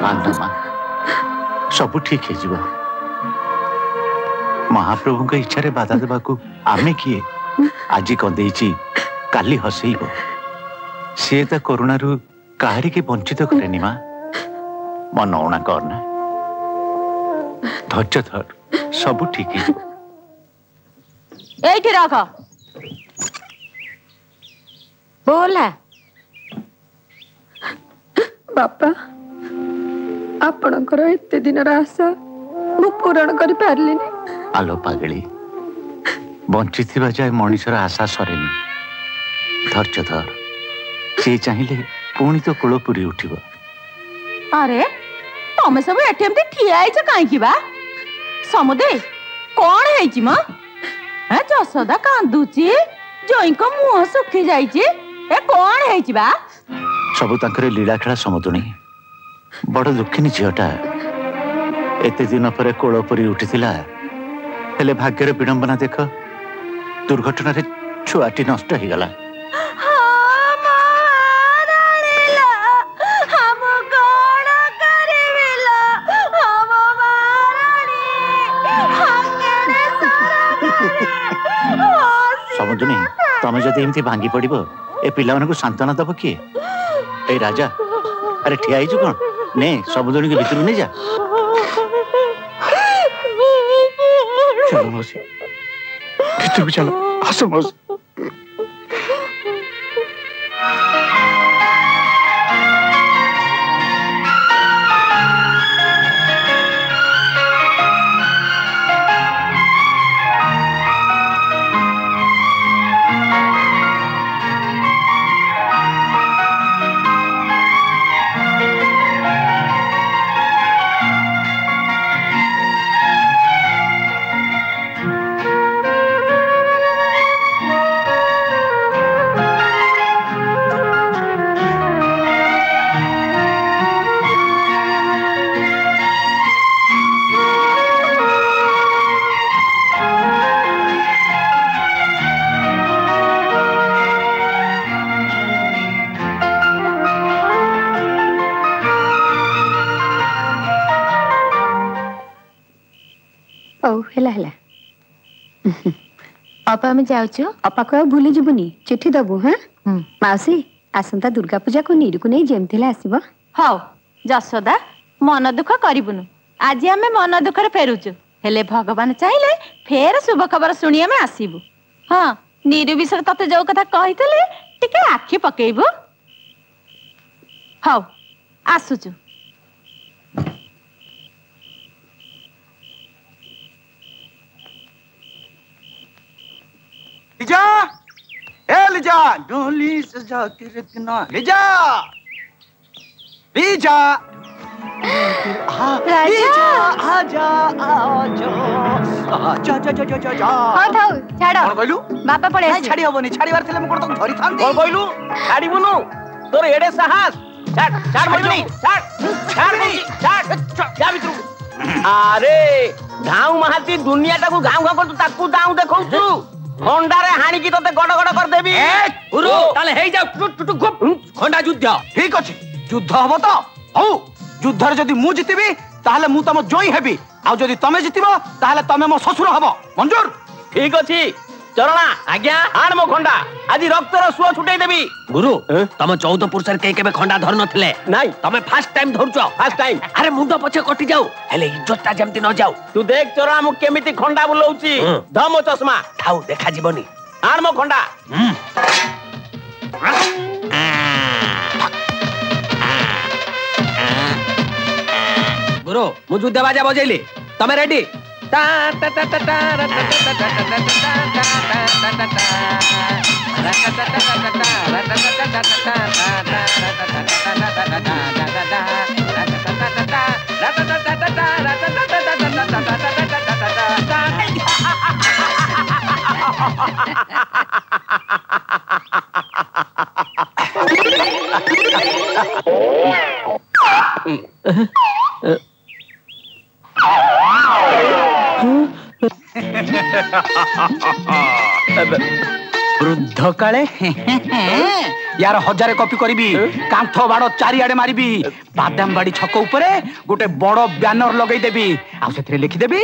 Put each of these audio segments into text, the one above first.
कांदमा सब ठीक है महाप्रभु का इच्छा रे बाधा देवा को आमे किए आज कंदे काली हसैब सी तो करुणा कहारी के वंचित करेनी माँ मन औना करना धैर्य धर सब ठीक है रख बोला बापा आपणकर एते दिन आशा मु पूरण कर पारलिनी आलो पागली बंची जाए मनीषर आशा सरेनी धैर्य धर सी चाहिए पुणी तो कूल पूरी उठ अरे तुम सब एटीएम ते ठिया आइछ काई बा समुदे कौन है म जसोदा कांदुची जोई को मुंह सुखी जाइछि ए कौन है बा सब तांकरे लीला खेला समुदुणी बड़ दुखिनी झीटा एते दिन पर कोलपुरी उठिथिला हेले भाग्यर विडंबना देख दुर्घटना रे छुआटी नष्ट हो गला समुदुणी तमें जदि एमती भांगी पड़ब ए पिला को सांत्वना दब किए ए राजा अरे ठिया ही कौन ने समुदुणी के भीतर नहीं जा चलो मौसी भीतर चलो आसो मौसी अपा में जाऊछु अपा को भूली जीवनी चिट्ठी दबु हाँ माउसी आसंता दुर्गा पूजा को नीरू को नहीं जेमथिला आसीबो हाउ जसोदा मन दुख करिबुनु आज हमें मन दुख रे फेरुछु हेले भगवान चाहिले फेर शुभ खबर सुनी हमें आसीबु हां नीरू विषय तते जो कथा कहितले टिके आखी पकेइबु हाउ आसुछु लिजा ए लिजा डोली सजा के रखना लिजा लिजा राजा आजा आजा आजा जा जा जा जा जा हां थाउ छाड़ो कोन कहलु बापा पड़े नहीं छाड़ी होबनी छाड़ीवार थिले म कोन तो धरि थांती कोन कहलु छाड़ीबुनु तोर एडे साहस छाड़ छाड़ मजनी छाड़ छाड़ नहीं छाड़ जा भीतर अरे गांव महाती दुनिया टाकू गांव गांव कर तू ताकू दाऊ देखौछु खंडारे हाणी की तते गड गड कर देबी गुरु ताले हेई जा टुट टुट गुप खंडा युद्ध ठीक अछि युद्ध हबो तो हौ युद्ध रे जदी मु जितिबी ताले मु तम जोई हेबी आ जदी तमे जितिबो ताले तमे मो ससुर हबो मंजूर ठीक अछि चरणा आज्ञा आण मो खंडा आज रक्तर सुଅ छुटै देबी गुरु तम 14 पुरुषर के केबे खंडा धर नथिले नाही तमे फर्स्ट टाइम धरछो फर्स्ट टाइम अरे मुंड पछे कटि जाऊ हेले इज्जतटा जेमति न जाऊ तू देख चरणा मु केमिति खंडा बुलौची धमो चश्मा थाउ देखा जीवनी आण मो खंडा गुरु मु जुद्ध बाजा बजैली तमे रेडी ता ता ता ता ता वृद्ध काले यार 1000 कॉपी करी कांथ बाड़ चारिआडे मारिबी बादामबाड़ी छक उपरे गोटे बड़ ब्यानर लगई देबी आ सेथरे लिखि देबी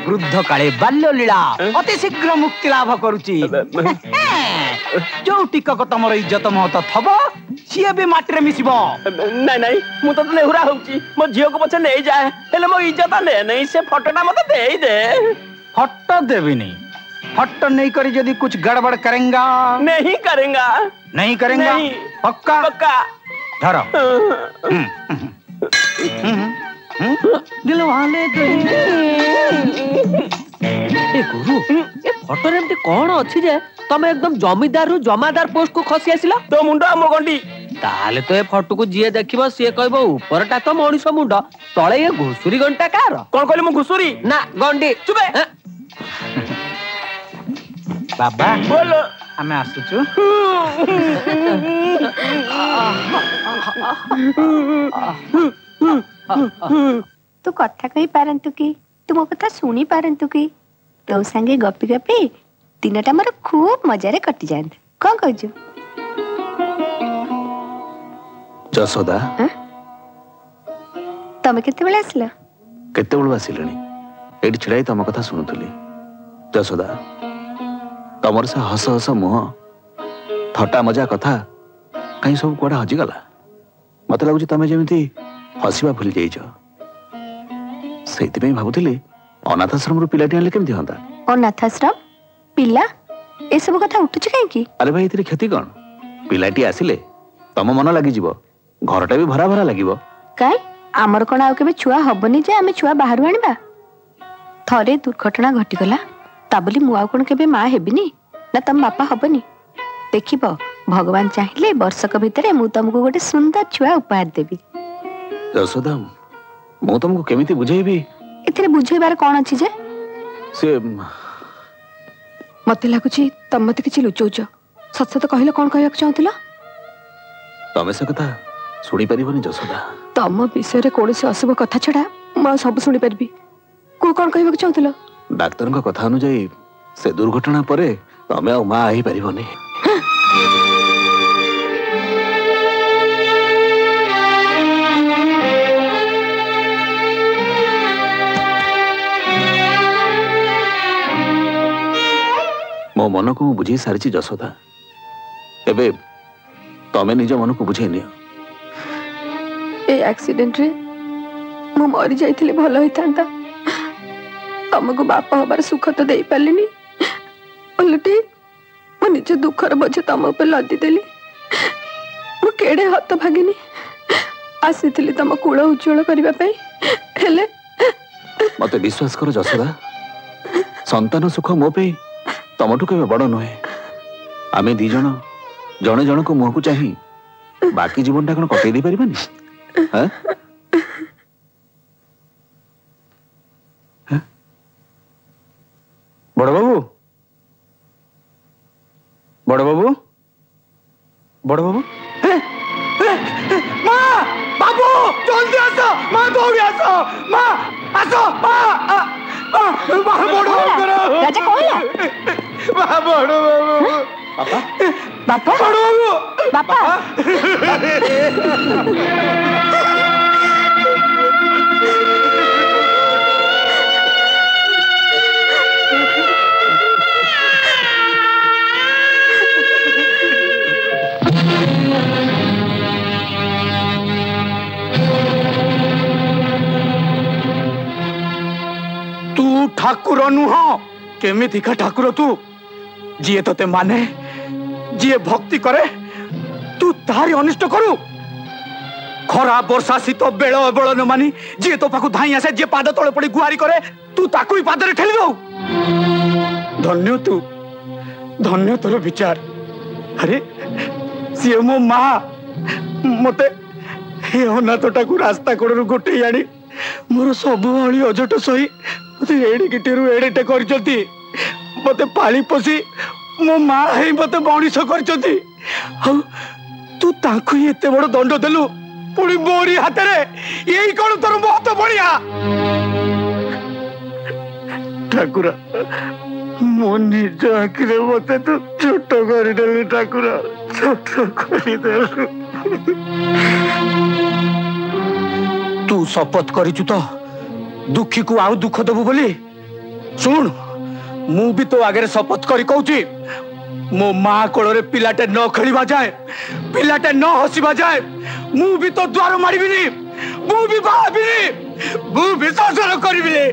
वृद्ध काले बाल्य लीला अति शीघ्र मुक्ति लाभ करूची जो टिकक तमर इज्जत महत थबो सिए भी माटी रे मिसिबो नहीं नहीं मु तो नेहुरा होउची मो झियो को पछे नै जाए हेले मो इज्जत ले नहीं से फोटोटा मते देई दे फोटो देबी नहीं फोटो नहीं करी यदि कुछ गड़बड़ करेंगा नहीं करेंगा नहीं करेंगा नहीं। पक्का पक्का धरो दिल वाले ए गुरु ए फोटो रे एमती कोन अछि जे तमे एकदम जमीदार रु जमादार पोस्ट को खसी आसिला तो मुंडा हमो गंडी ताले तो ए फोटो को जिए देखिबो सिए कहबो ऊपरटा तो मଣିଷ मुंडा तळे ए घुसुरी घंटा कार कोन कहले मु घुसुरी ना गंडी चुबे बाबा बोलो हमें आसुचु तू कथा कही पारंतु कि तू मो कथा सुनी पारंतु कि तो संगे गपी गपी दिनटा मोर खूब मजारे कटि जांत कोन कहजु जसोदा तमे केते बेला आसला केते बेला आसिलणी एडी छिड़ाई तम कथा सुनुथली जसोदा तमर से हस हस मुह थटा मजा कथा कहीं सब कोडा हजी गला मते लागुची तमे जेमिति हसिबा भूली जाइछ सेति पे भाबुथली अनाथाश्रम रु पिलाटी आले केमति हंता अनाथाश्रम पिला ए सब कथा उठुछ काहे की अरे भाई इतरी क्षति कोन पिलाटी आसिले तम मन लागि जीवो घरटा भी भरा भरा लागिवो काई आमर कोन आउ केबे छुआ हबनी जे आमे छुआ बाहरु आनिबा थरे दुर्घटना घटी गला ताबली मु आउ कोन केबे मां हेबिनी ना तम बापा हबनी देखिबो भगवान चाहिले वर्षक भितरे मु तुमको गोटे सुंदर छुआ उपहार देबी जसोदा मु तुमको केमिति बुझेबी एथरे बुझेबार कोन अछि जे से मते लागुची तम मते किछि लुचौच सच सच कहले कोन कहक चाहतिला तमे से कथा सुनी परिबनी जसोदा तम विषय रे कोनसे अशुभ कथा छडा म सब सुनी परबी को कोन कहक चाहतिला डाक्टर का कथा अनुଯାयी से दुर्घटना परे तमे आ मां आही परिबनी मो मन को बुझी सारी जसोदा एबे तमे निज मन को बुझे नियो ए एक्सीडेंट रे मु मरि जाइथिले भलो होइतांता तुमको बापा हबार सुख तो दे पालिनी ओलटी मु निज दुखर बोझ तुम ऊपर लदी देली मु केड़े हाथ भागिनी आसीथिली तुम कूल उज्जवल करबा पई हेले मते विश्वास कर जसोदा संतान सुख मो पे तमठू केबे बड़ नुहे आमे दी जण जणे जण को मुह को चाही बाकी जीवनटा कोन कटै दे परिबानी हां बड़ बाबू बड़ बाबू बड़ बाबू मां बाबू जल्दी आसो मां दौड़ी आसो मां आसो मां बड़ बाबू राजा कहला मां बड़ बाबू बापा बड़ बाबू बापा तू ठाकुर नुह केमिति का ठाकुर तू जी तते माने जी भक्ति करे तू तारी अनिष्ट करू खरा वर्षा शीत बेल बेल न मानी जी तो पाखु धाई आसे जे पाद तले पड़ी गुहारी करे तू ताकू ही पादरे ठेली दऊ धन्य तोर विचार अरे सी मो मां मते हे अनाथटा को रास्ता कोडरू गोटे आनी मोर सब भाई अजट सही मते एड़ी गिटेरू एड़ेटे करचती मते पाली पोसी मो मां हे मते मणिष करचती आ तू तांकु एते बड़ दंड देलु पुणी मोरी हाथ में यही कौन तोर बहुत बढ़िया ठाकुर मो निज आखिरे मते तू छोट कर ठाकुर तू शपथ करिचु तो दुखी को आउ दुख दबु बोली सुन मु भी तो आगे शपथ करी कहूची मो माँ कोଳରେ ପିଲାଟେ ନ ଖେଳିବା ଯାଏ ପିଲାଟେ ନ ହସିବା ଯାଏ ମୁଁ ବି ତ ଦ୍ୱାର ମାରିବିନି ମୁଁ ବି ବାହାବିନି ମୁଁ ବି ଶାସନ କରିବିନି